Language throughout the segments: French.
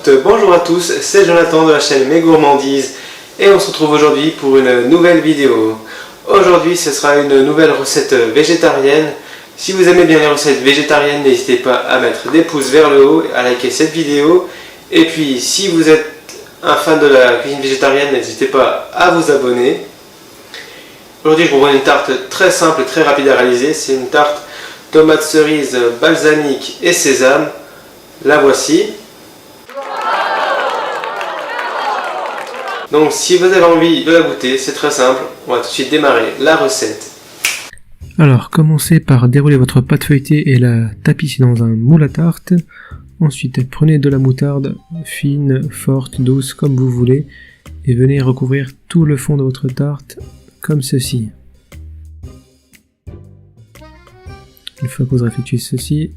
toutes, bonjour à tous, c'est Jonathan de la chaîne Mes Gourmandises et on se retrouve aujourd'hui pour une nouvelle vidéo. Aujourd'hui ce sera une nouvelle recette végétarienne. Si vous aimez bien les recettes végétariennes, n'hésitez pas à mettre des pouces vers le haut, à liker cette vidéo. Et puis si vous êtes un fan de la cuisine végétarienne, n'hésitez pas à vous abonner. Aujourd'hui je vous propose une tarte très simple et très rapide à réaliser. C'est une tarte tomate cerise, balsamique et sésame. La voici. Donc si vous avez envie de la goûter, c'est très simple, on va tout de suite démarrer la recette. Alors commencez par dérouler votre pâte feuilletée et la tapisser dans un moule à tarte. Ensuite prenez de la moutarde, fine, forte, douce, comme vous voulez, et venez recouvrir tout le fond de votre tarte, comme ceci. Une fois que vous aurez effectué ceci,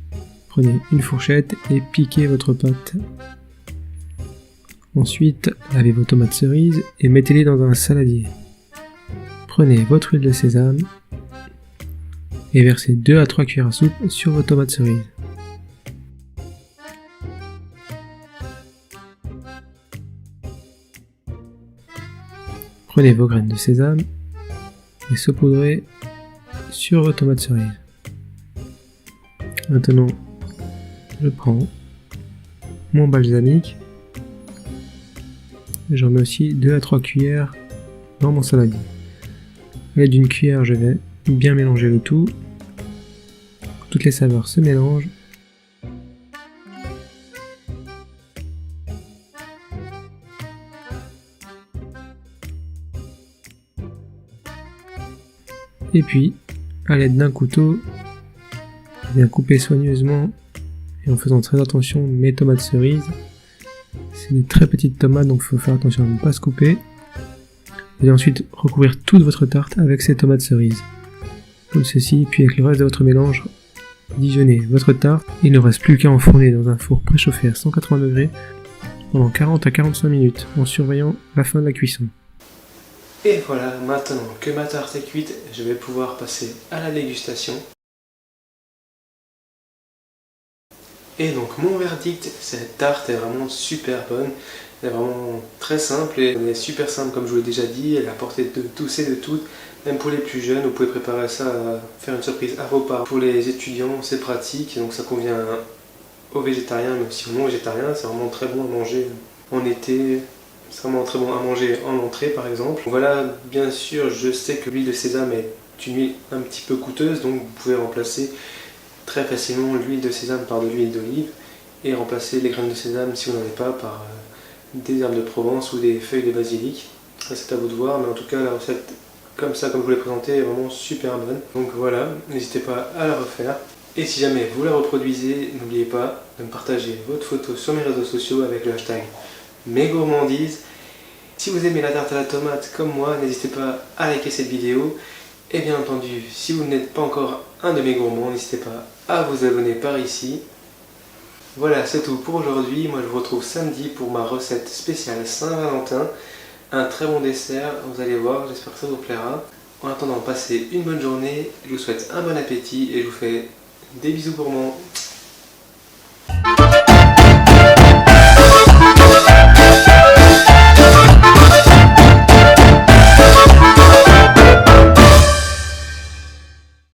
prenez une fourchette et piquez votre pâte. Ensuite, lavez vos tomates cerises et mettez-les dans un saladier. Prenez votre huile de sésame et versez 2 à 3 cuillères à soupe sur vos tomates cerises. Prenez vos graines de sésame et saupoudrez sur vos tomates cerises. Maintenant, je prends mon balsamique. J'en mets aussi 2 à 3 cuillères dans mon saladier. À l'aide d'une cuillère, je vais bien mélanger le tout. Toutes les saveurs se mélangent. Et puis, à l'aide d'un couteau, je viens couper soigneusement et en faisant très attention mes tomates cerises. C'est des très petites tomates, donc il faut faire attention à ne pas se couper. Vous allez ensuite recouvrir toute votre tarte avec ces tomates cerises. Comme ceci, puis avec le reste de votre mélange, adigeonnez votre tarte. Il ne reste plus qu'à enfourner dans un four préchauffé à 180 degrés pendant 40 à 45 minutes, en surveillant la fin de la cuisson. Et voilà, maintenant que ma tarte est cuite, je vais pouvoir passer à la dégustation. Et donc mon verdict, cette tarte est vraiment super bonne, elle est vraiment très simple et elle est super simple comme je vous l'ai déjà dit, elle est à portée de tous et de toutes, même pour les plus jeunes, vous pouvez préparer ça, faire une surprise à vos parents. Pour les étudiants, c'est pratique, donc ça convient aux végétariens mais aussi aux non végétariens, c'est vraiment très bon à manger en été, c'est vraiment très bon à manger en entrée par exemple. Voilà, bien sûr, je sais que l'huile de sésame est une huile un petit peu coûteuse, donc vous pouvez remplacer très facilement l'huile de sésame par de l'huile d'olive et remplacer les graines de sésame si vous n'en avez pas par des herbes de Provence ou des feuilles de basilic. Ça c'est à vous de voir, mais en tout cas la recette comme ça, comme je vous l'ai présentée, est vraiment super bonne. Donc voilà, n'hésitez pas à la refaire. Et si jamais vous la reproduisez, n'oubliez pas de me partager votre photo sur mes réseaux sociaux avec le hashtag MesGourmandises. Si vous aimez la tarte à la tomate comme moi, n'hésitez pas à liker cette vidéo. Et bien entendu, si vous n'êtes pas encore un de mes gourmands, n'hésitez pas à vous abonner par ici. Voilà, c'est tout pour aujourd'hui. Moi je vous retrouve samedi pour ma recette spéciale Saint-Valentin. Un très bon dessert, vous allez voir, j'espère que ça vous plaira. En attendant, passez une bonne journée, je vous souhaite un bon appétit et je vous fais des bisous gourmands.